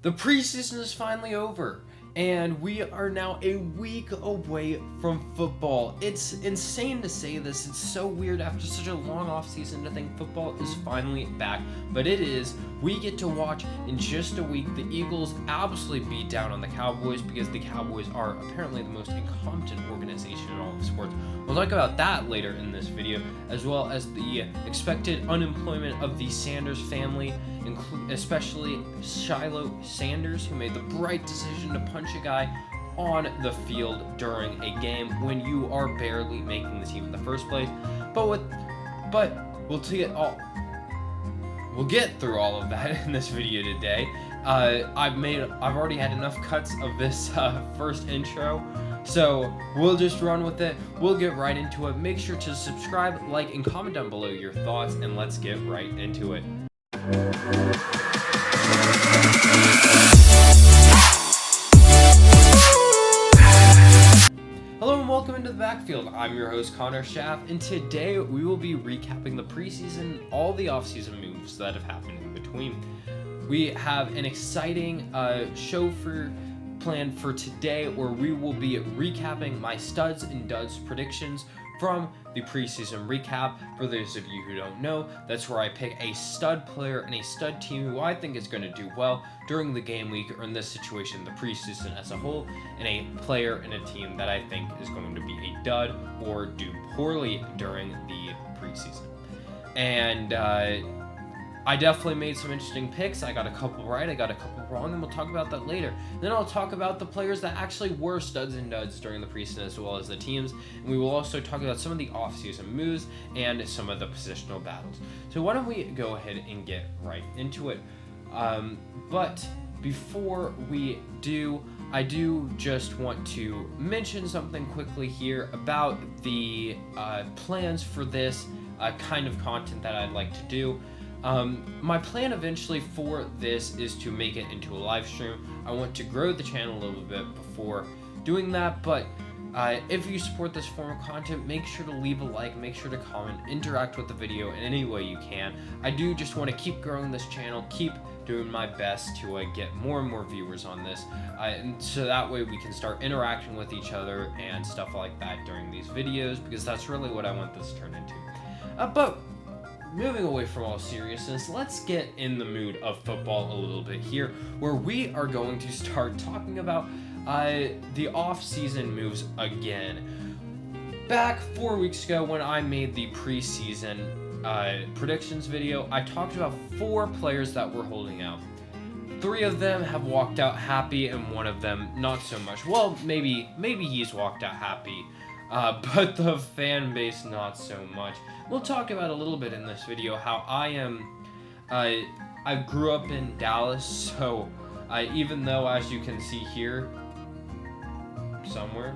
The preseason is finally over, and we are now a week away from football. It's insane to say this. It's so weird after such a long offseason to think football is finally back, but it is. We get to watch in just a week the Eagles absolutely beat down on the Cowboys because the Cowboys are apparently the most incompetent organization in all of sports. We'll talk about that later in this video, as well as the expected unemployment of the Sanders family, especially Shiloh Sanders, who made the bright decision to punch a guy on the field during a game when you are barely making the team in the first place. But we'll get through all of that in this video today. I've already had enough cuts of this first intro, so we'll just run with it. We'll get right into it. Make sure to subscribe, like, and comment down below your thoughts, and let's get right into it. Hello and welcome into the backfield. I'm your host Connor Schaff, and today we will be recapping the preseason, all the offseason moves that have happened in between. We have an exciting show planned for today, where we will be recapping my studs and duds predictions from the preseason recap. For those of you who don't know, that's where I pick a stud player and a stud team who I think is going to do well during the game week, or in this situation, the preseason as a whole, and a player and a team that I think is going to be a dud or do poorly during the preseason. And I definitely made some interesting picks. I got a couple right, I got a couple wrong, and we'll talk about that later. Then I'll talk about the players that actually were studs and duds during the preseason, as well as the teams. And we will also talk about some of the offseason moves and some of the positional battles. So why don't we go ahead and get right into it. But before we do, I do just want to mention something quickly here about the plans for this kind of content that I'd like to do. My plan eventually for this is to make it into a live stream. I want to grow the channel a little bit before doing that, but if you support this form of content, make sure to leave a like, make sure to comment, interact with the video in any way you can. I do just want to keep growing this channel, keep doing my best to get more and more viewers on this, and so that way we can start interacting with each other and stuff like that during these videos, because that's really what I want this to turn into. But moving away from all seriousness, let's get in the mood of football a little bit here, where we are going to start talking about the off-season moves again. Back 4 weeks ago when I made the preseason predictions video, I talked about 4 players that were holding out. 3 of them have walked out happy, and 1 of them not so much. Well, maybe he's walked out happy, but the fan base not so much. We'll talk about a little bit in this video how I grew up in Dallas, so even though, as you can see here somewhere,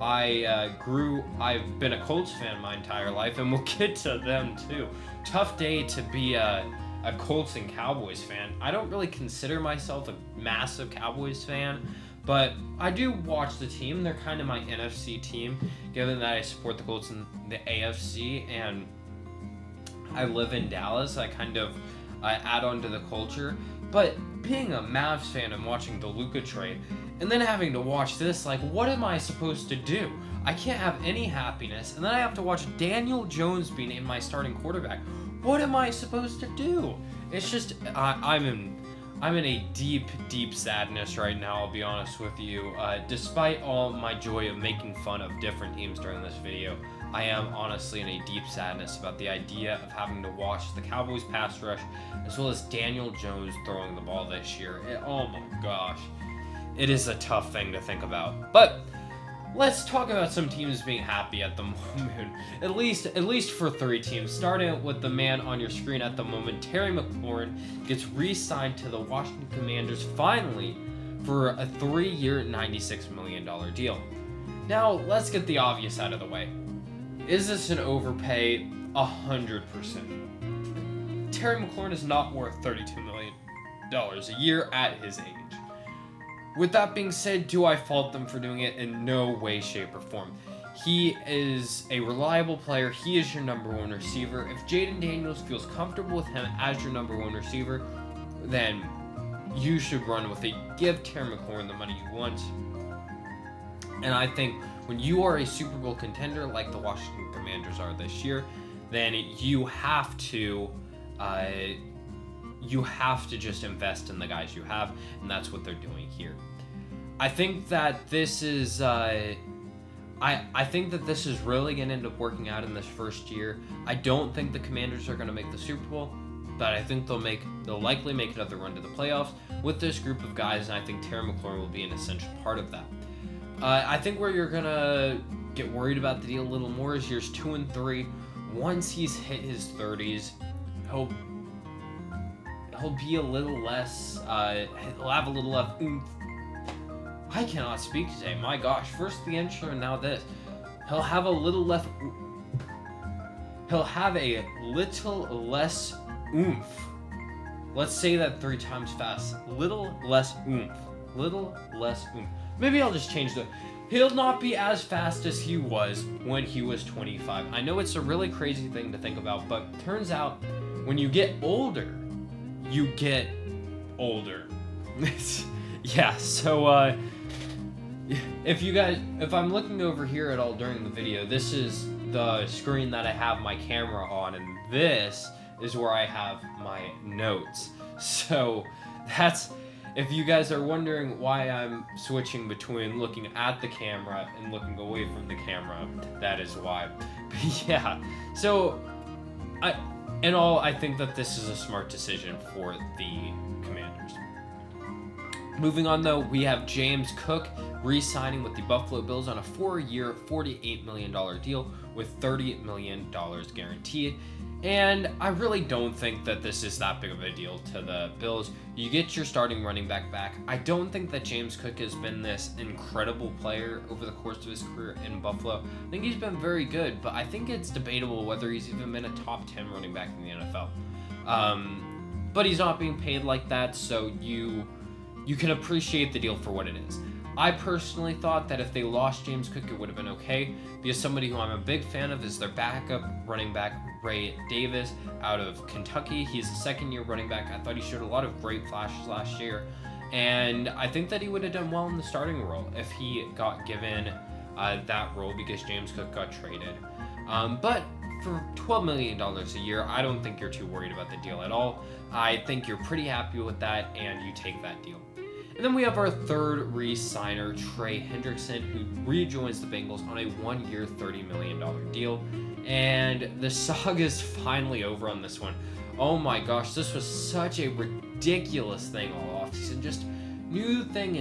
I've been a Colts fan my entire life, and we'll get to them too. Tough day to be a Colts and Cowboys fan. I don't really consider myself a massive Cowboys fan, but I do watch the team. They're kind of my NFC team, given that I support the Colts in the AFC, and I live in Dallas. I kind of add on to the culture. But being a Mavs fan and watching the Luka trade, and then having to watch this, like, what am I supposed to do? I can't have any happiness, and then I have to watch Daniel Jones be named my starting quarterback. What am I supposed to do? It's just, I'm in a deep sadness right now, I'll be honest with you. Despite all my joy of making fun of different teams during this video, I am honestly in a deep sadness about the idea of having to watch the Cowboys pass rush, as well as Daniel Jones throwing the ball this year. Oh my gosh. It is a tough thing to think about. But let's talk about some teams being happy at the moment. At least for 3 teams. Starting with the man on your screen at the moment, Terry McLaurin gets re-signed to the Washington Commanders finally for a 3-year, $96 million deal. Now, let's get the obvious out of the way. Is this an overpay? 100%. Terry McLaurin is not worth $32 million a year at his age. With that being said, do I fault them for doing it? In no way, shape, or form. He is a reliable player. He is your number 1 receiver. If Jaden Daniels feels comfortable with him as your number 1 receiver, then you should run with it. Give Terry McLaurin the money you want. And I think when you are a Super Bowl contender like the Washington Commanders are this year, then you have to just invest in the guys you have, and that's what they're doing here. I think that this is I think that this is really going to end up working out in this first year. I don't think the Commanders are going to make the Super Bowl, but I think they'll likely make another run to the playoffs with this group of guys, and I think Terry McLaurin will be an essential part of that. I think where you're going to get worried about the deal a little more is years 2 and 3. Once he's hit his 30s, he'll be a little less, he'll have a little less oomph. I cannot speak today, my gosh. First the intro and now this. He'll have a little less oomph. Let's say that 3 times fast. Little less oomph. Maybe I'll just change he'll not be as fast as he was when he was 25. I know it's a really crazy thing to think about, but turns out when you get older, you get older. Yeah, so if I'm looking over here at all during the video, this is the screen that I have my camera on, and this is where I have my notes. So that's, if you guys are wondering why I'm switching between looking at the camera and looking away from the camera, that is why. But yeah, so I think that this is a smart decision for the Commanders. Moving on though, we have James Cook re-signing with the Buffalo Bills on a 4-year, $48 million deal with $30 million guaranteed. And I really don't think that this is that big of a deal to the Bills. You get your starting running back back. I don't think that James Cook has been this incredible player over the course of his career in Buffalo. I think he's been very good, but I think it's debatable whether he's even been a top 10 running back in the NFL. But he's not being paid like that, so you can appreciate the deal for what it is. I personally thought that if they lost James Cook, it would have been okay, because somebody who I'm a big fan of is their backup running back, Ray Davis, out of Kentucky. He's a second-year running back. I thought he showed a lot of great flashes last year, and I think that he would have done well in the starting role if he got given that role, because James Cook got traded. But for $12 million a year, I don't think you're too worried about the deal at all. I think you're pretty happy with that, and you take that deal. And then we have our third re-signer, Trey Hendrickson, who rejoins the Bengals on a 1-year, $30 million deal. And the saga is finally over on this one. Oh my gosh, this was such a ridiculous thing all offseason. Just new thing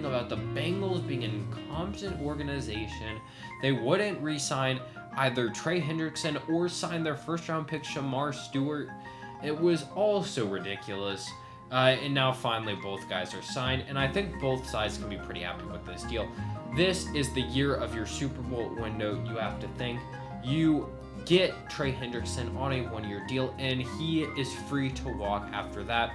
about the Bengals being an incompetent organization. They wouldn't re-sign either Trey Hendrickson or sign their first-round pick, Shamar Stewart. It was all so ridiculous. And now finally both guys are signed, and I think both sides can be pretty happy with this deal. This is the year of your Super Bowl window. You have to think. You get Trey Hendrickson on a 1-year deal, and he is free to walk after that.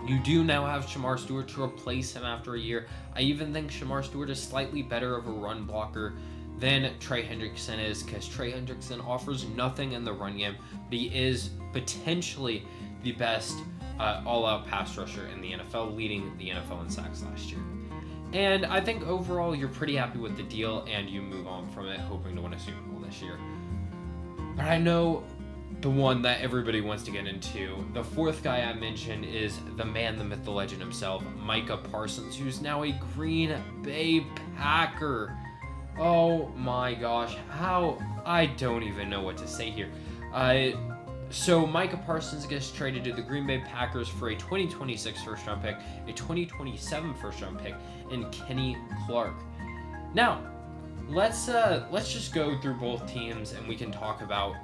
You do now have Shamar Stewart to replace him after a year. I even think Shamar Stewart is slightly better of a run blocker than Trey Hendrickson is, because Trey Hendrickson offers nothing in the run game, but he is potentially the best all-out pass rusher in the NFL, leading the NFL in sacks last year. And I think overall you're pretty happy with the deal, and you move on from it hoping to win a Super Bowl this year. But I know the one that everybody wants to get into, the fourth guy I mentioned, is the man, the myth, the legend himself, Micah Parsons, who's now a Green Bay Packer. Oh my gosh, I don't even know what to say here. So Micah Parsons gets traded to the Green Bay Packers for a 2026 first-round pick, a 2027 first-round pick, and Kenny Clark. Now, let's just go through both teams, and we can talk about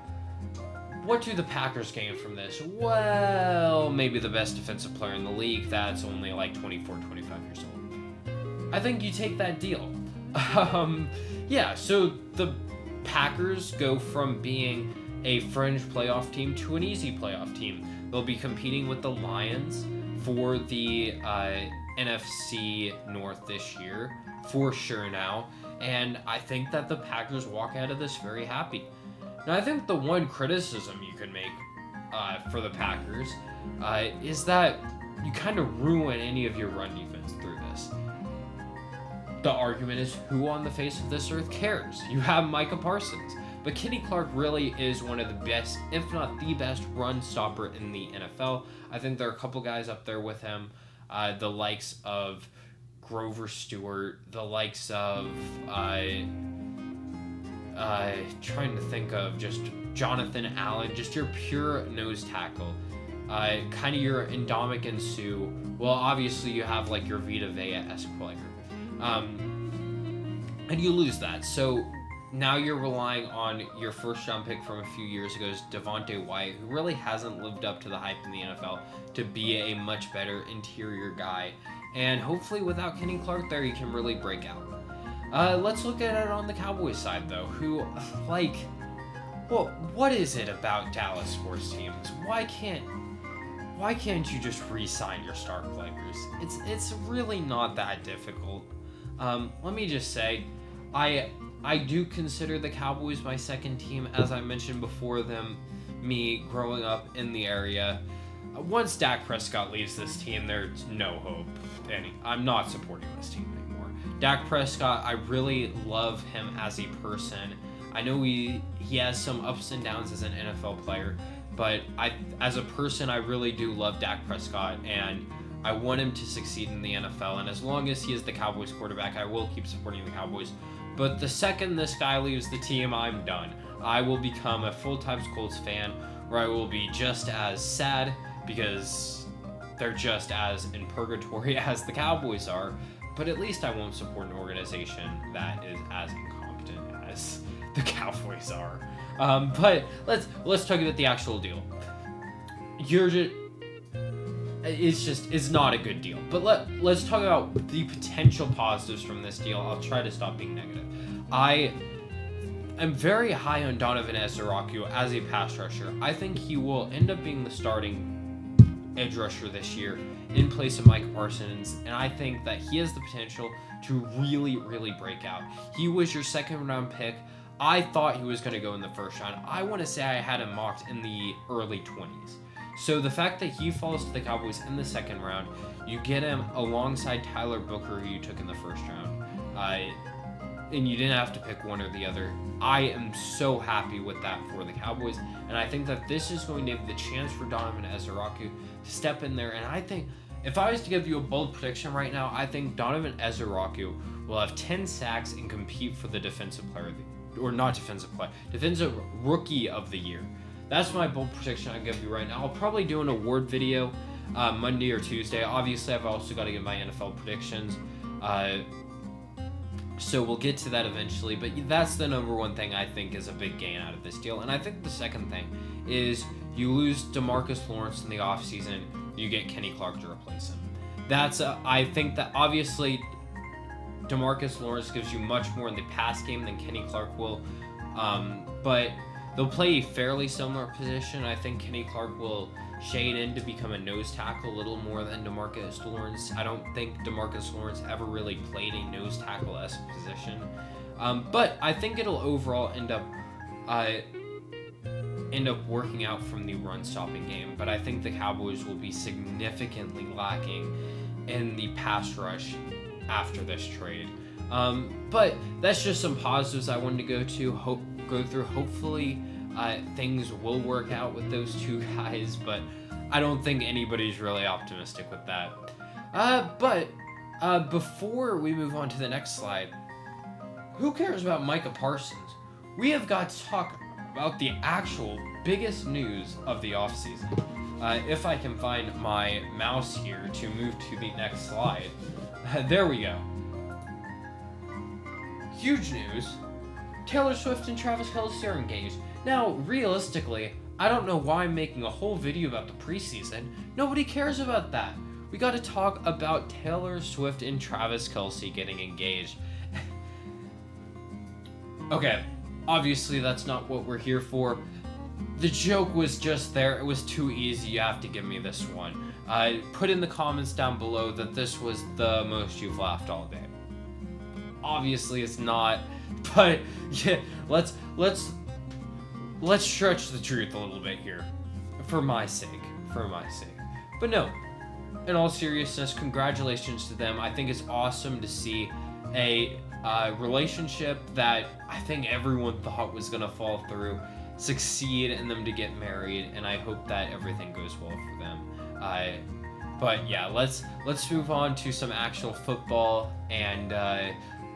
what do the Packers gain from this. Well, maybe the best defensive player in the league that's only like 24, 25 years old. I think you take that deal. Yeah, so the Packers go from being a fringe playoff team to an easy playoff team. They'll be competing with the Lions for the NFC North this year, for sure now, and I think that the Packers walk out of this very happy. Now, I think the one criticism you could make for the Packers is that you kind of ruin any of your run defense through this. The argument is, who on the face of this earth cares? You have Micah Parsons. But Kenny Clark really is one of the best, if not the best, run stopper in the NFL. I think there are a couple guys up there with him. The likes of Grover Stewart, the likes of, trying to think of just Jonathan Allen, just your pure nose tackle. Kind of your Ndamukong Suh. Well, obviously you have like your Vita Vea-esque player. And you lose that. So now you're relying on your first round pick from a few years ago, Devontae White, who really hasn't lived up to the hype in the NFL to be a much better interior guy. And hopefully without Kenny Clark there, he can really break out. Let's look at it on the Cowboys side, though, who, like, well, what is it about Dallas sports teams? Why can't you just re-sign your star players? It's really not that difficult. Let me just say, I do consider the Cowboys my second team, as I mentioned before me growing up in the area. Once Dak Prescott leaves this team, there's no hope. I'm not supporting this team anymore. Dak Prescott, I really love him as a person. I know he has some ups and downs as an NFL player, but as a person, I really do love Dak Prescott, and I want him to succeed in the NFL. And as long as he is the Cowboys quarterback, I will keep supporting the Cowboys. But the second this guy leaves the team, I'm done. I will become a full-time Colts fan, where I will be just as sad because they're just as in purgatory as the Cowboys are, but at least I won't support an organization that is as incompetent as the Cowboys are. But let's talk about the actual deal. It's not a good deal. But let's talk about the potential positives from this deal. I'll try to stop being negative. I am very high on Donovan Ezraku as a pass rusher. I think he will end up being the starting edge rusher this year in place of Mike Parsons, and I think that he has the potential to really, really break out. He was your second round pick. I thought he was going to go in the first round. I want to say I had him mocked in the early 20s. So the fact that he falls to the Cowboys in the second round, you get him alongside Tyler Booker, who you took in the first round, and you didn't have to pick one or the other. I am so happy with that for the Cowboys, and I think that this is going to have the chance for Donovan Ezraku to step in there. And I think, if I was to give you a bold prediction right now, I think Donovan Ezraku will have 10 sacks and compete for the defensive rookie of the year. That's my bold prediction I give you right now. I'll probably do an award video Monday or Tuesday. Obviously, I've also got to get my NFL predictions. So we'll get to that eventually. But that's the number one thing I think is a big gain out of this deal. And I think the second thing is you lose DeMarcus Lawrence in the offseason. You get Kenny Clark to replace him. I think that obviously DeMarcus Lawrence gives you much more in the pass game than Kenny Clark will. But they'll play a fairly similar position. I think Kenny Clark will shade in to become a nose tackle a little more than DeMarcus Lawrence. I don't think DeMarcus Lawrence ever really played a nose tackle-esque position. But I think it'll overall end up working out from the run-stopping game. But I think the Cowboys will be significantly lacking in the pass rush after this trade. But that's just some positives I wanted to go through. Hopefully things will work out with those two guys, but I don't think anybody's really optimistic with that. But before we move on to the next slide, who cares about Micah Parsons? We have got to talk about the actual biggest news of the offseason. If I can find my mouse here to move to the next slide. There we go. Huge news. Taylor Swift and Travis Kelce are engaged. Now, realistically, I don't know why I'm making a whole video about the preseason. Nobody cares about that. We got to talk about Taylor Swift and Travis Kelce getting engaged. Okay, obviously that's not what we're here for. The joke was just there. It was too easy. You have to give me this one. Put in the comments down below that this was the most you've laughed all day. Obviously it's not, but yeah, let's stretch the truth a little bit here, for my sake. But no, in all seriousness, congratulations to them. I think it's awesome to see a relationship that I think everyone thought was going to fall through succeed and them to get married, and I hope that everything goes well for them. But yeah, let's move on to some actual football, and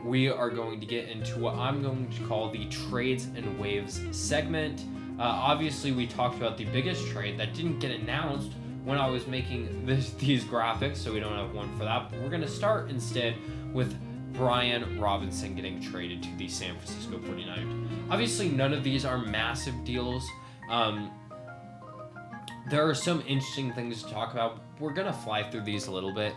we are going to get into what I'm going to call the trades and waves segment. Obviously, we talked about the biggest trade that didn't get announced when I was making these graphics, so we don't have one for that. But we're going to start instead with Brian Robinson getting traded to the San Francisco 49ers. Obviously, none of these are massive deals. There are some interesting things to talk about. We're going to fly through these a little bit.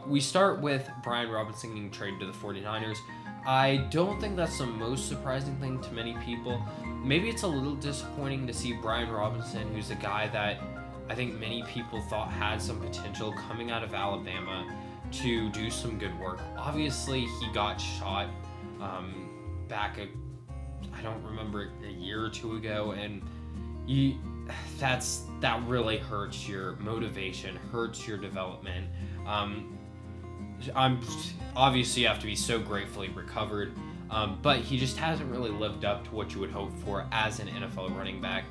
We start with Brian Robinson getting traded to the 49ers. I don't think that's the most surprising thing to many people. Maybe it's a little disappointing to see Brian Robinson, who's a guy that I think many people thought had some potential coming out of Alabama to do some good work. Obviously, he got shot back, I don't remember, a year or two ago, and that really hurts your motivation, hurts your development. Obviously you have to be so gratefully recovered, but he just hasn't really lived up to what you would hope for as an NFL running back.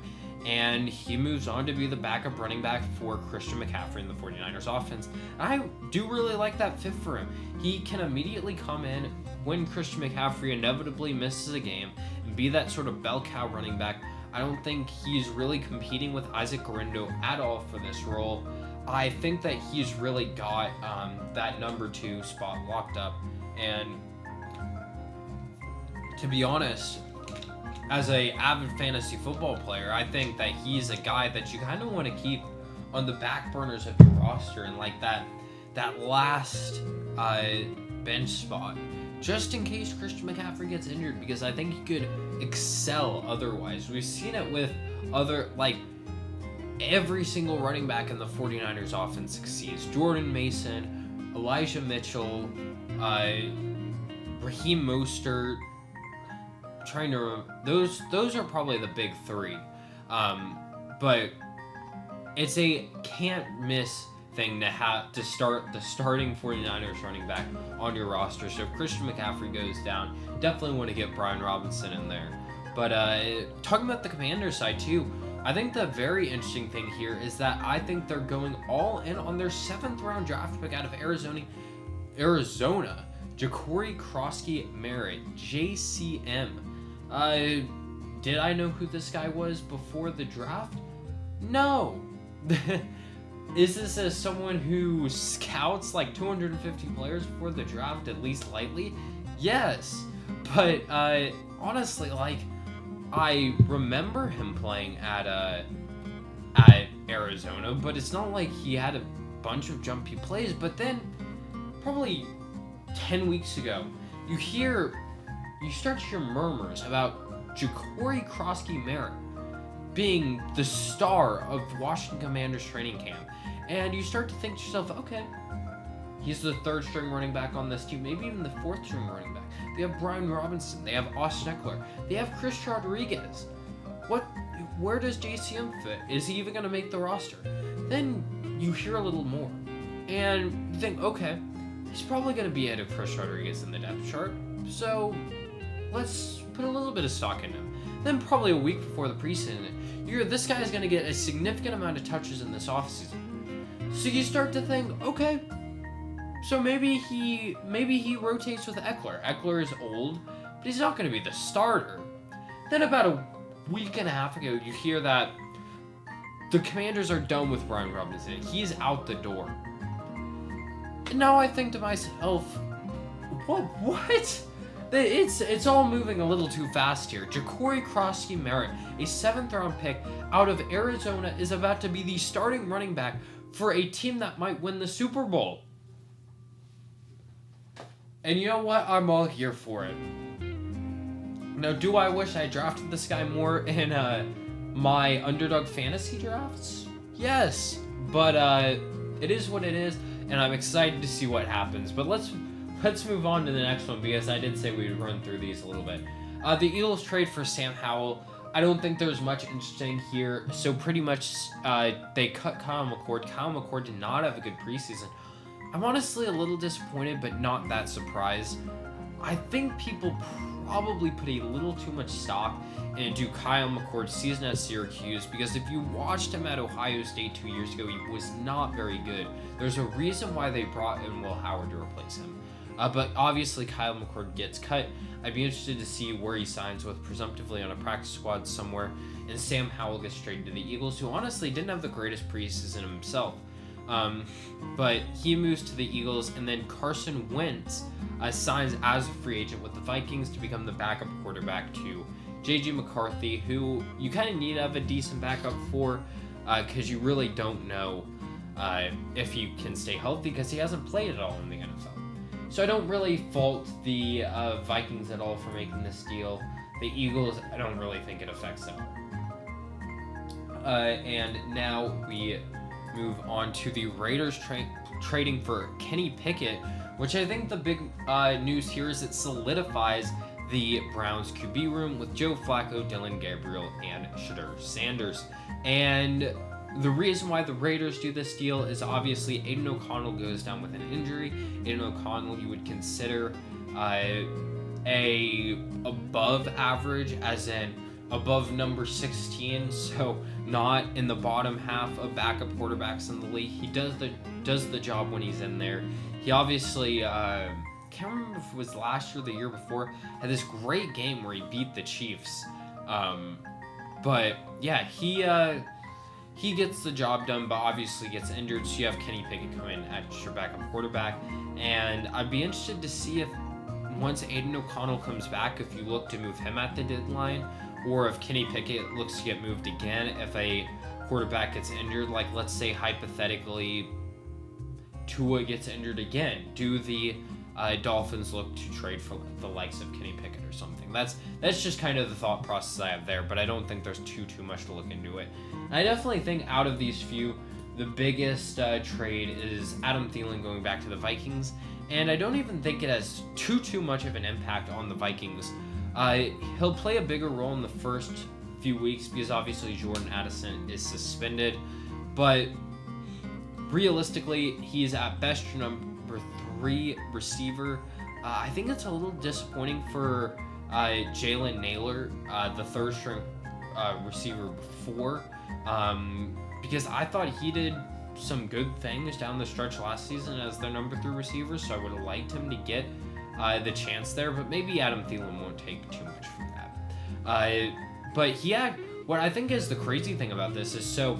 And he moves on to be the backup running back for Christian McCaffrey in the 49ers offense. I do really like that fit for him. He can immediately come in when Christian McCaffrey inevitably misses a game and be that sort of bell cow running back. I don't think he's really competing with Isaac Guerrero at all for this role. I think that he's really got that number 2 spot locked up. And to be honest, as a avid fantasy football player, I think that he's a guy that you kind of want to keep on the back burners of your roster and like that last bench spot, just in case Christian McCaffrey gets injured, because I think he could excel otherwise. We've seen it with every single running back in the 49ers offense succeeds. Jordan Mason, Elijah Mitchell, Raheem Mostert. Trying to remember, those are probably the big 3, but it's a can't miss thing to have to start the starting 49ers running back on your roster. So if Christian McCaffrey goes down, definitely want to get Brian Robinson in there. But talking about the Commanders side too, I think the very interesting thing here is that I think they're going all in on their 7th round draft pick out of Arizona, Ja'Cory Krosky-Merritt, JCM. Did I know who this guy was before the draft? No. Is this someone who scouts like 250 players before the draft, at least lightly? Yes. But honestly, I remember him playing at Arizona, but it's not like he had a bunch of jumpy plays. But then, probably 10 weeks ago, you start to hear murmurs about Ja'Cory Krosky-Merritt being the star of Washington Commanders training camp. And you start to think to yourself, okay, he's the 3rd string running back on this team, maybe even the 4th string running back. They have Brian Robinson, they have Austin Eckler, they have Chris Rodriguez. Where does JCM fit? Is he even going to make the roster? Then you hear a little more, and you think, okay, he's probably going to be ahead of Chris Rodriguez in the depth chart, so let's put a little bit of stock in him. Then probably a week before the preseason, you hear this guy is going to get a significant amount of touches in this offseason. So you start to think, okay, so maybe he rotates with Eckler. Eckler is old, but he's not going to be the starter. Then about a week and a half ago, you hear that the Commanders are done with Brian Robinson. He's out the door. And now I think to myself, what? It's all moving a little too fast here. Ja'Cory Krosky-Merritt, a 7th round pick out of Arizona, is about to be the starting running back for a team that might win the Super Bowl. And you know what? I'm all here for it. Now, do I wish I drafted this guy more in my underdog fantasy drafts? Yes, but it is what it is, and I'm excited to see what happens. But let's move on to the next one, because I did say we'd run through these a little bit. The Eagles trade for Sam Howell. I don't think there's much interesting here. So pretty much they cut Kyle McCord. Kyle McCord did not have a good preseason. I'm honestly a little disappointed, but not that surprised. I think people probably put a little too much stock into Kyle McCord's season at Syracuse, because if you watched him at Ohio State 2 years ago, he was not very good. There's a reason why they brought in Will Howard to replace him. But obviously Kyle McCord gets cut. I'd be interested to see where he signs with, presumptively on a practice squad somewhere. And Sam Howell gets traded to the Eagles, who honestly didn't have the greatest preseason himself. But he moves to the Eagles, and then Carson Wentz signs as a free agent with the Vikings to become the backup quarterback to J.J. McCarthy, who you kind of need to have a decent backup for, because you really don't know if he can stay healthy, because he hasn't played at all in the NFL. So I don't really fault the Vikings at all for making this deal. The Eagles, I don't really think it affects them. And now we move on to the Raiders trading for Kenny Pickett, which I think the big news here is it solidifies the Browns QB room with Joe Flacco, Dylan Gabriel, and Shedeur Sanders. And the reason why the Raiders do this deal is obviously Aiden O'Connell goes down with an injury. Aiden O'Connell you would consider a above average, as in above number 16, so not in the bottom half of backup quarterbacks in the league. He does the job when he's in there. He obviously can't remember if it was last year or the year before, had this great game where he beat the Chiefs. But yeah, he gets the job done, but obviously gets injured, so you have Kenny Pickett come in at your backup quarterback. And I'd be interested to see if once Aiden O'Connell comes back, if you look to move him at the deadline, or if Kenny Pickett looks to get moved again if a quarterback gets injured. Like, let's say hypothetically Tua gets injured again. Do the Dolphins look to trade for the likes of Kenny Pickett or something? That's just kind of the thought process I have there, but I don't think there's too much to look into it. And I definitely think out of these few, the biggest trade is Adam Thielen going back to the Vikings, and I don't even think it has too much of an impact on the Vikings. He'll play a bigger role in the first few weeks because obviously Jordan Addison is suspended, but realistically, he's at best your number 3 receiver. I think it's a little disappointing for Jalen Naylor, the third string receiver before, because I thought he did some good things down the stretch last season as their number 3 receiver, so I would have liked him to get the chance there, but maybe Adam Thielen won't take too much from that. But he had, what I think is the crazy thing about this is, so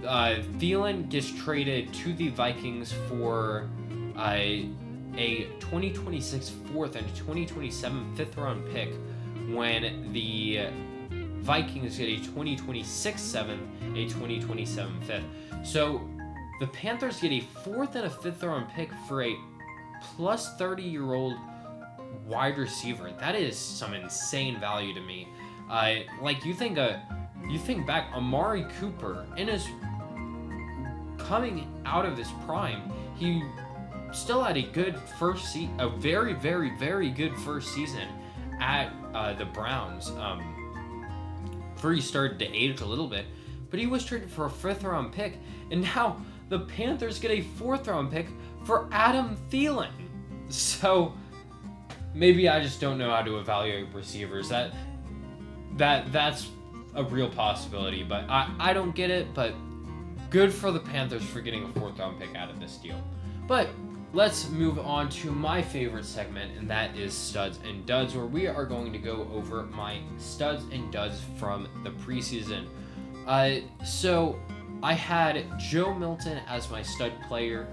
Thielen gets traded to the Vikings for a 2026 4th and a 2027 5th round pick, when the Vikings get a 2026 7th, a 2027 5th. So the Panthers get a 4th and a 5th round pick for a plus 30-year-old wide receiver. That is some insane value to me. Like you think back, Amari Cooper in his coming out of his prime, he still had a good a very good first season at the Browns. Before he started to age a little bit, but he was traded for a 5th round pick, and now the Panthers get a 4th round pick for Adam Thielen. So maybe I just don't know how to evaluate receivers. That's a real possibility, but I don't get it. But good for the Panthers for getting a 4th round pick out of this deal. But let's move on to my favorite segment, and that is Studs and Duds, where we are going to go over my studs and duds from the preseason. So I had Joe Milton as my stud player,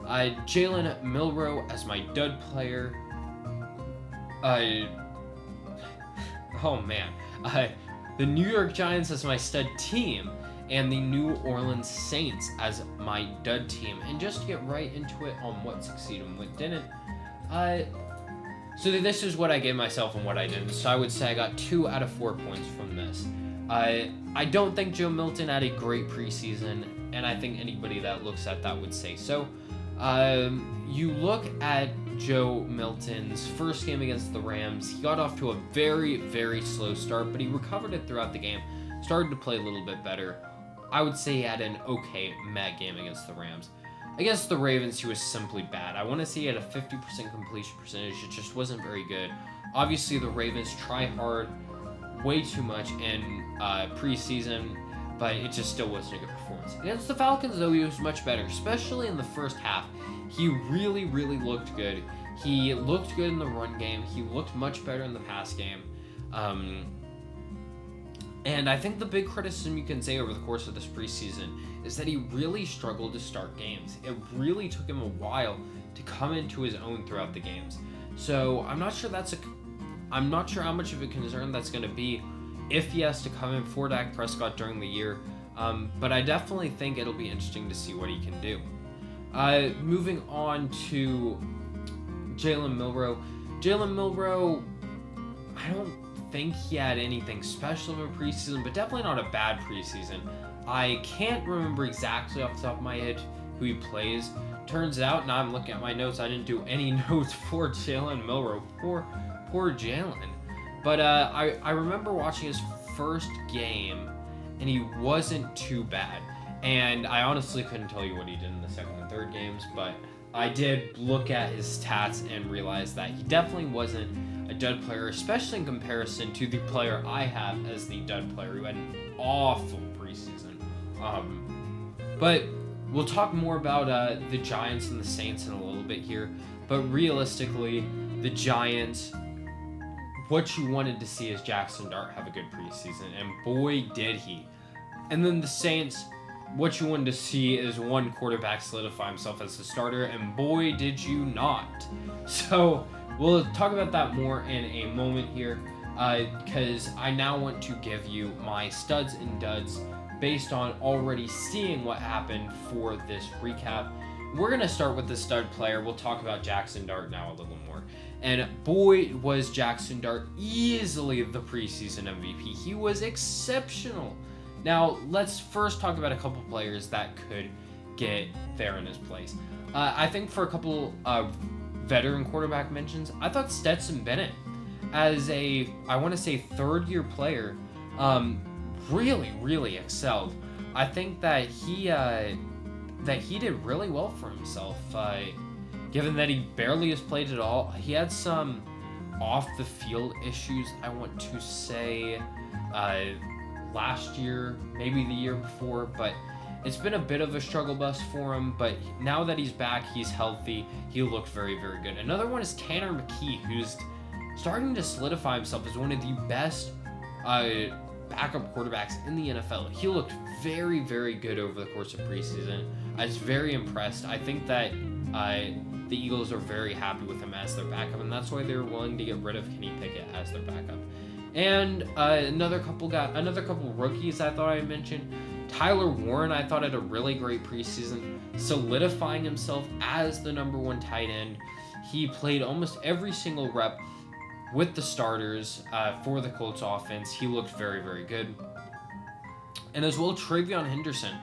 Jalen Milroe as my dud player, the New York Giants as my stud team, and the New Orleans Saints as my dud team. And just to get right into it on what succeeded and what didn't, so this is what I gave myself and what I didn't. So I would say I got 2 out of 4 points from this. I don't think Joe Milton had a great preseason, and I think anybody that looks at that would say so. You look at Joe Milton's first game against the Rams. He got off to a very, very slow start, but he recovered it throughout the game, started to play a little bit better. I would say he had an okay game against the Rams. Against the Ravens, he was simply bad. I want to say he had a 50% completion percentage. It just wasn't very good. Obviously, the Ravens try hard way too much in preseason, but it just still wasn't a good performance. Against the Falcons, though, he was much better, especially in the first half. He really, really looked good. He looked good in the run game. He looked much better in the pass game. And I think the big criticism you can say over the course of this preseason is that he really struggled to start games. It really took him a while to come into his own throughout the games. So I'm not sure how much of a concern that's going to be if he has to come in for Dak Prescott during the year. But I definitely think it'll be interesting to see what he can do. Moving on to Jalen Milroe. Jalen Milroe, I don't think he had anything special in a preseason, but definitely not a bad preseason. I can't remember exactly off the top of my head who he plays. Turns out, now I'm looking at my notes, I didn't do any notes for Jalen Milroe. Poor Jalen. But I remember watching his first game, and he wasn't too bad. And I honestly couldn't tell you what he did in the second and third games, but I did look at his stats and realize that he definitely wasn't a dud player, especially in comparison to the player I have as the dud player who had an awful preseason. But we'll talk more about the Giants and the Saints in a little bit here. But realistically, the Giants, what you wanted to see is Jackson Dart have a good preseason, and boy did he. And then the Saints, what you wanted to see is one quarterback solidify himself as the starter, and boy did you not. So we'll talk about that more in a moment here, because I now want to give you my studs and duds based on already seeing what happened for this recap. We're going to start with the stud player. We'll talk about Jackson Dart now a little more. And boy, was Jackson Dart easily the preseason MVP. He was exceptional. Now, let's first talk about a couple players that could get there in his place. I think for a couple of veteran quarterback mentions, I thought Stetson Bennett, as a, I want to say, third-year player, really, really excelled. I think that he did really well for himself, given that he barely has played at all. He had some off-the-field issues, I want to say, last year, maybe the year before, but it's been a bit of a struggle bus for him. But now that he's back, he's healthy, he looked very, very good. Another one is Tanner McKee, who's starting to solidify himself as one of the best backup quarterbacks in the NFL. He looked very, very good over the course of preseason. I was very impressed. I think that the Eagles are very happy with him as their backup, and that's why they were willing to get rid of Kenny Pickett as their backup. And another couple rookies I thought I'd mention. Tyler Warren, I thought, had a really great preseason, solidifying himself as the number one tight end. He played almost every single rep with the starters for the Colts offense. He looked very, very good. And as well, Travion Henderson,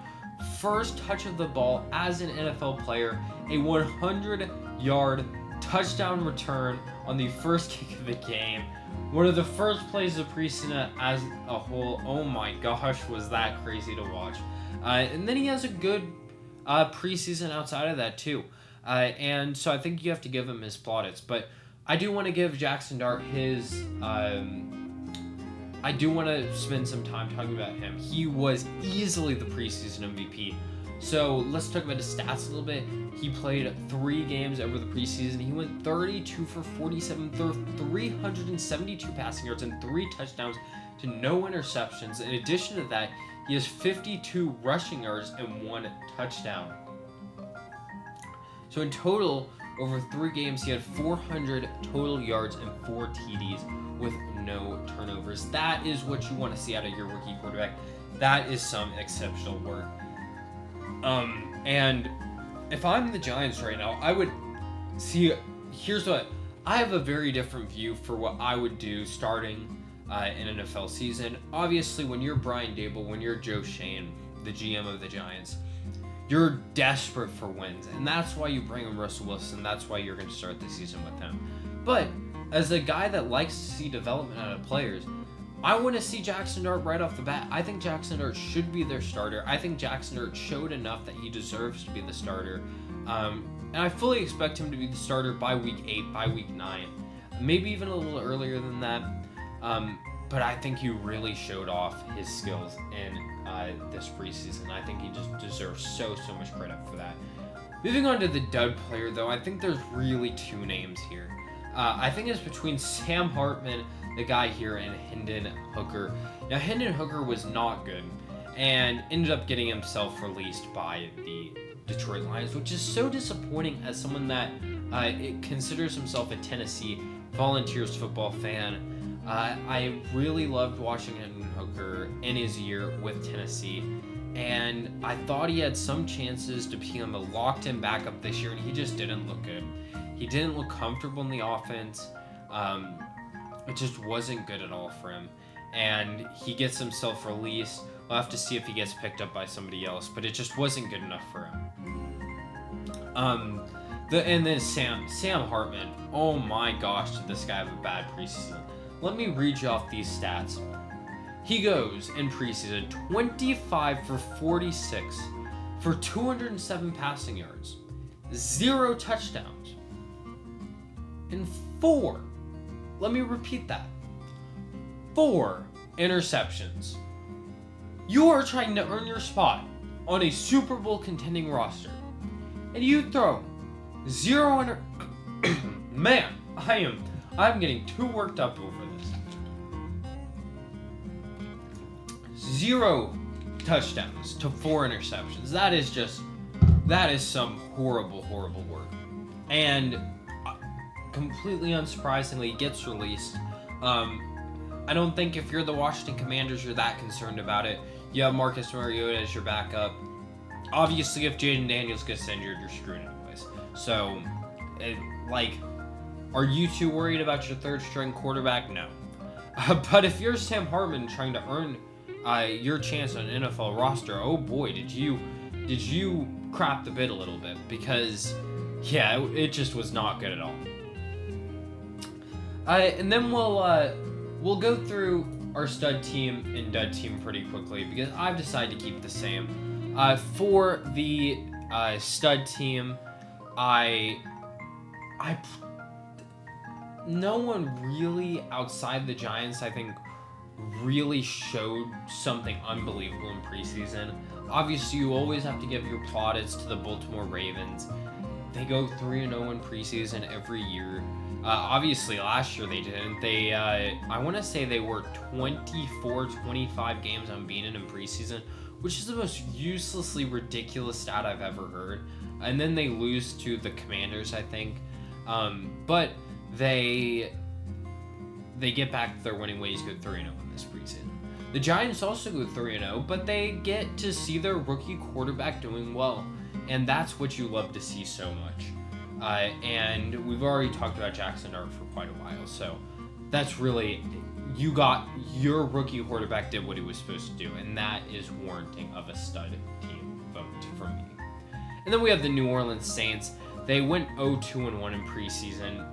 first touch of the ball as an NFL player, a 100-yard touchdown return on the first kick of the game. One of the first plays of preseason as a whole. Oh my gosh, was that crazy to watch. And then he has a good preseason outside of that too. And so I think you have to give him his plaudits. But I do want to give Jackson Dart his... I do want to spend some time talking about him. He was easily the preseason MVP. So let's talk about his stats a little bit. He played 3 games over the preseason. He went 32 for 47, 372 passing yards and 3 touchdowns to no interceptions. In addition to that, he has 52 rushing yards and 1 touchdown. So in total, over 3 games, he had 400 total yards and 4 TDs with no turnovers. That is what you want to see out of your rookie quarterback. That is some exceptional work. And if I'm the Giants right now, I would see, here's what, I have a very different view for what I would do starting an NFL season. Obviously, when you're Brian Dable, when you're Joe Shane, the GM of the Giants, you're desperate for wins, and that's why you bring in Russell Wilson. That's why you're going to start the season with him. But as a guy that likes to see development out of players, I want to see Jackson Dart right off the bat. I think Jackson Dart should be their starter. I think Jackson Dart showed enough that he deserves to be the starter. And I fully expect him to be the starter by week 8, by week 9. Maybe even a little earlier than that. But I think he really showed off his skills in this preseason. I think he just deserves so much credit for that. Moving on to the dud player, though, I think there's really 2 names here. I think it's between Sam Hartman, the guy here, and Hendon Hooker. Now, Hendon Hooker was not good and ended up getting himself released by the Detroit Lions, which is so disappointing as someone that considers himself a Tennessee Volunteers football fan. I really loved watching Hendon Hooker in his year with Tennessee, and I thought he had some chances to become a locked-in backup this year, and he just didn't look good. He didn't look comfortable in the offense. It just wasn't good at all for him. And he gets himself released. We'll have to see if he gets picked up by somebody else, but it just wasn't good enough for him. And then Sam Hartman. Oh my gosh, did this guy have a bad preseason. Let me read you off these stats. He goes in preseason 25 for 46 for 207 passing yards, 0 touchdowns, and 4. Let me repeat that. 4 interceptions. You are trying to earn your spot on a Super Bowl contending roster, and you throw 0 Man, I'm getting too worked up over this. 0 touchdowns to 4 interceptions. That is some horrible work. And completely unsurprisingly, gets released. I don't think if you're the Washington Commanders, you're that concerned about it. You have Marcus Mariota as your backup. Obviously, if Jaden Daniels gets injured, you're screwed anyways. So, are you too worried about your third-string quarterback? No. But if you're Sam Hartman trying to earn your chance on an NFL roster, oh boy, did you crap the bed a little bit, because yeah, it just was not good at all. And then we'll go through our stud team and dud team pretty quickly, because I've decided to keep the same. For the stud team, no one really outside the Giants, I think, really showed something unbelievable in preseason. Obviously, you always have to give your plaudits to the Baltimore Ravens. They go 3-0 in preseason every year. Obviously, last year they didn't. I want to say they were 24-25 games unbeaten in preseason, which is the most uselessly ridiculous stat I've ever heard. And then they lose to the Commanders, I think. But they get back to their winning ways, go 3-0 in this preseason. The Giants also go 3-0, but they get to see their rookie quarterback doing well. And that's what you love to see so much. And we've already talked about Jackson Dart for quite a while, so that's really, your rookie quarterback did what he was supposed to do, and that is warranting of a stud team vote for me. And then we have the New Orleans Saints. They went 0-2-1 in preseason.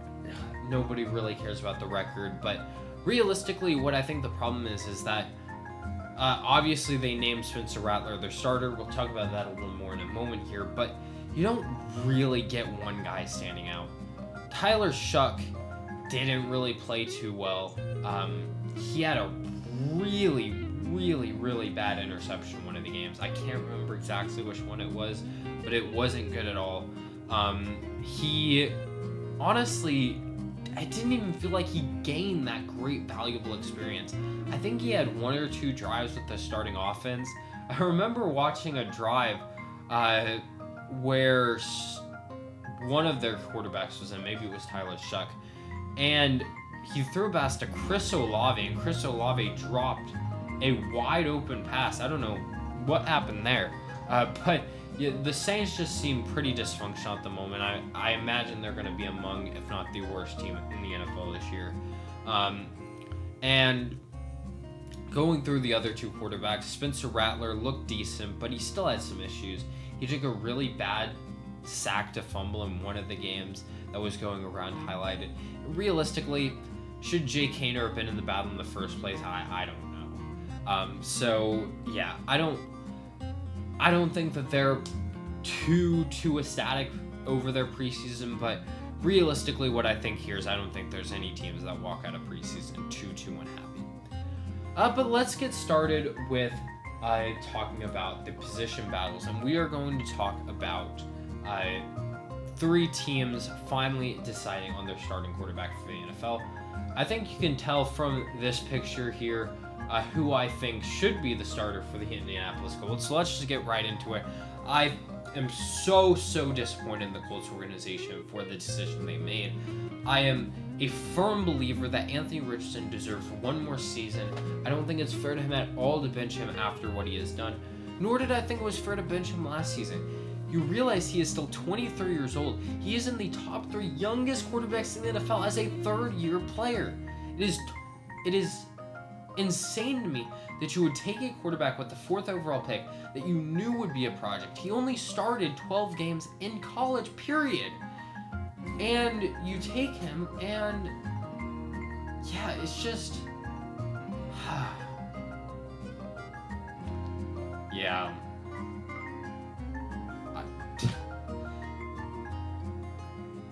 Nobody really cares about the record, but realistically, what I think the problem is that obviously they named Spencer Rattler their starter. We'll talk about that a little more in a moment here, but you don't really get one guy standing out. Tyler Shuck didn't really play too well. He had a really bad interception one of the games. I can't remember exactly which one it was, but it wasn't good at all. He honestly, I didn't even feel like he gained that great valuable experience. I think he had 1 or 2 drives with the starting offense. I remember watching a drive where one of their quarterbacks was in, maybe it was Tyler Shuck, and he threw a pass to Chris Olave, and Chris Olave dropped a wide open pass. I don't know what happened there, but yeah, the Saints just seem pretty dysfunctional at the moment. I imagine they're going to be among, if not the worst team in the NFL this year. And going through the other 2 quarterbacks, Spencer Rattler looked decent, but he still had some issues. He took a really bad sack to fumble in one of the games that was going around highlighted. Realistically, should Jake Haener have been in the battle in the first place? I don't know. So yeah, I don't think that they're too ecstatic over their preseason, but realistically, what I think here is I don't think there's any teams that walk out of preseason too unhappy. But let's get started with talking about the position battles, and we are going to talk about 3 teams finally deciding on their starting quarterback for the NFL. I think you can tell from this picture here who I think should be the starter for the Indianapolis Colts. So let's just get right into it. I am so disappointed in the Colts organization for the decision they made. I am a firm believer that Anthony Richardson deserves one more season. I don't think it's fair to him at all to bench him after what he has done, nor did I think it was fair to bench him last season. You realize he is still 23 years old. He is in the top 3 youngest quarterbacks in the NFL as a third-year player. It is insane to me that you would take a quarterback with the 4th overall pick that you knew would be a project. He only started 12 games in college, period. And you take him, and yeah, it's just... yeah.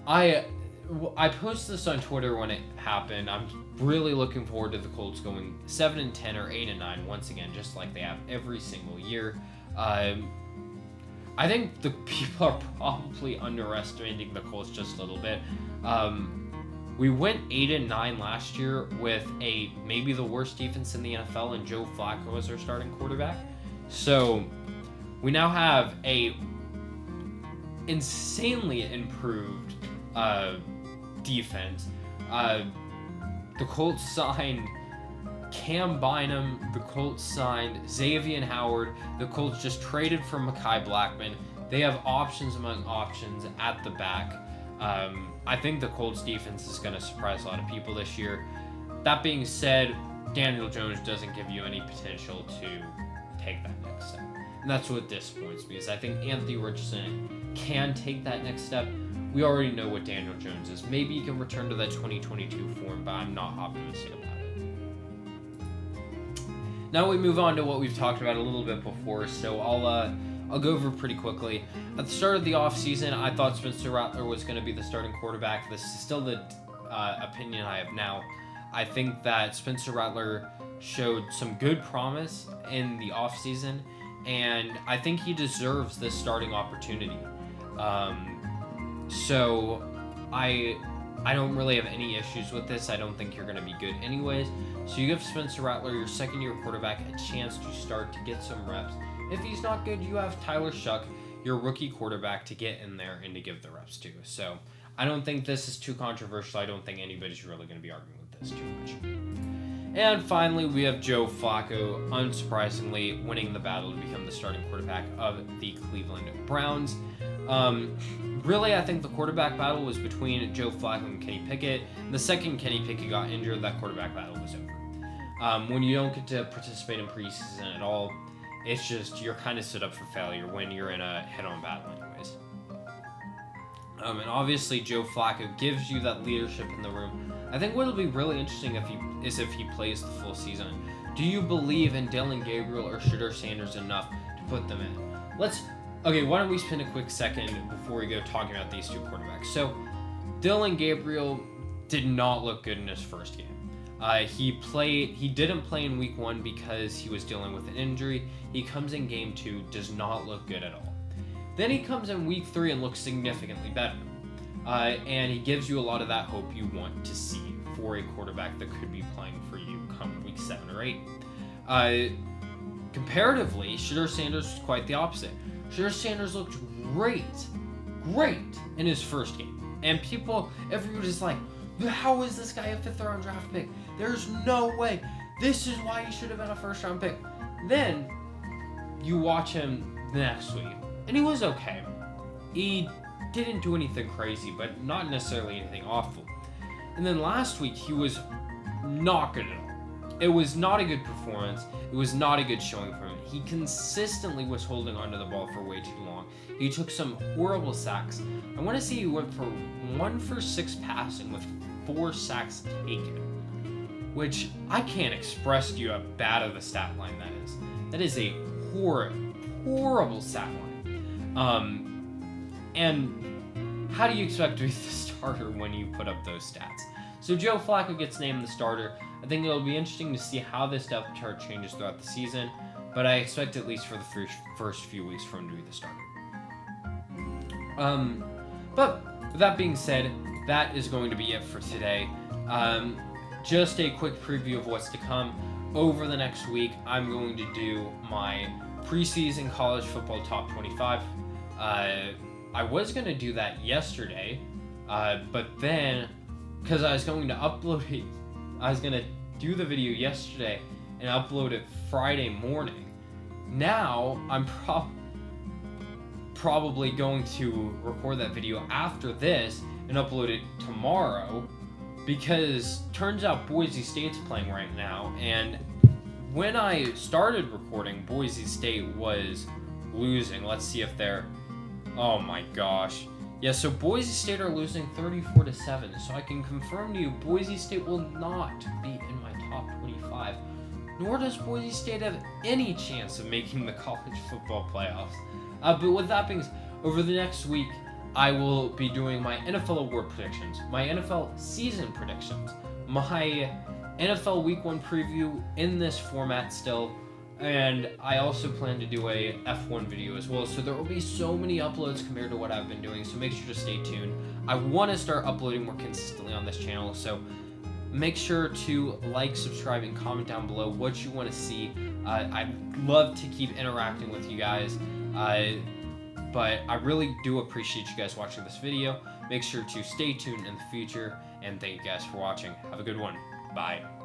I posted this on Twitter when it happened. I'm really looking forward to the Colts going 7-10 or 8-9 once again, just like they have every single year. I think the people are probably underestimating the Colts just a little bit. We went 8-9 last year with maybe the worst defense in the NFL, and Joe Flacco was our starting quarterback. So we now have a insanely improved defense. The Colts signed Cam Bynum. The Colts signed Xavier Howard. The Colts just traded for Mekhi Blackman. They have options among options at the back. I think the Colts defense is going to surprise a lot of people this year. That being said, Daniel Jones doesn't give you any potential to take that next step. And that's what disappoints me, is I think Anthony Richardson can take that next step. We already know what Daniel Jones is. Maybe he can return to that 2022 form, but I'm not optimistic about it. Now we move on to what we've talked about a little bit before, so I'll go over pretty quickly. At the start of the offseason, I thought Spencer Rattler was going to be the starting quarterback. This is still the opinion I have now. I think that Spencer Rattler showed some good promise in the offseason, and I think he deserves this starting opportunity. So I don't really have any issues with this. I don't think you're going to be good anyways. So you give Spencer Rattler, your second-year quarterback, a chance to start to get some reps. If he's not good, you have Tyler Shuck, your rookie quarterback, to get in there and to give the reps to. So I don't think this is too controversial. I don't think anybody's really going to be arguing with this too much. And finally, we have Joe Flacco, unsurprisingly, winning the battle to become the starting quarterback of the Cleveland Browns. Really, I think the quarterback battle was between Joe Flacco and Kenny Pickett. The second Kenny Pickett got injured, that quarterback battle was over. When you don't get to participate in preseason at all, it's just you're kind of set up for failure when you're in a head-on battle anyways. And obviously, Joe Flacco gives you that leadership in the room. I think what will be really interesting if he plays the full season. Do you believe in Dillon Gabriel or Shedeur Sanders enough to put them in? Okay, why don't we spend a quick second before we go talking about these two quarterbacks. So, Dillon Gabriel did not look good in his first game. He didn't play in week 1 because he was dealing with an injury. He comes in game 2, does not look good at all. Then he comes in week 3 and looks significantly better. And he gives you a lot of that hope you want to see for a quarterback that could be playing for you come week 7 or 8. Comparatively, Shedeur Sanders was quite the opposite. Shedeur Sanders looked great in his first game. And everyone is like, how is this guy a 5th round draft pick? There's no way. This is why he should have been a 1st round pick. Then you watch him the next week, and he was okay. He didn't do anything crazy, but not necessarily anything awful. And then last week, he was not good at all. it was not a good performance. It was not a good showing from him. He consistently was holding onto the ball for way too long. He took some horrible sacks. I want to say he went for 1 for 6 passing with 4 sacks taken, which I can't express to you how bad of a stat line that is. That is a horrible stat line. And how do you expect to be the starter when you put up those stats? So Joe Flacco gets named the starter. I think it'll be interesting to see how this depth chart changes throughout the season, but I expect at least for the first few weeks for him to be the starter. But with that being said, that is going to be it for today. Just a quick preview of what's to come. Over the next week, I'm going to do my preseason college football top 25. I was going to do that yesterday, but then, because I was going to upload it, I was going to do the video yesterday and upload it Friday morning. Now, I'm probably going to record that video after this and upload it tomorrow, because turns out Boise State's playing right now, and when I started recording, Boise State was losing. Let's see if they're... Oh my gosh. Yeah, so Boise State are losing 34-7, so I can confirm to you Boise State will not be in my top 25, nor does Boise State have any chance of making the college football playoffs. But with that being said, over the next week, I will be doing my NFL award predictions, my NFL season predictions, my NFL Week 1 preview in this format still, and I also plan to do a F1 video as well, so there will be so many uploads compared to what I've been doing, so make sure to stay tuned. I want to start uploading more consistently on this channel, so make sure to like, subscribe, and comment down below what you want to see. I'd love to keep interacting with you guys, but I really do appreciate you guys watching this video. Make sure to stay tuned in the future, and thank you guys for watching. Have a good one. Bye.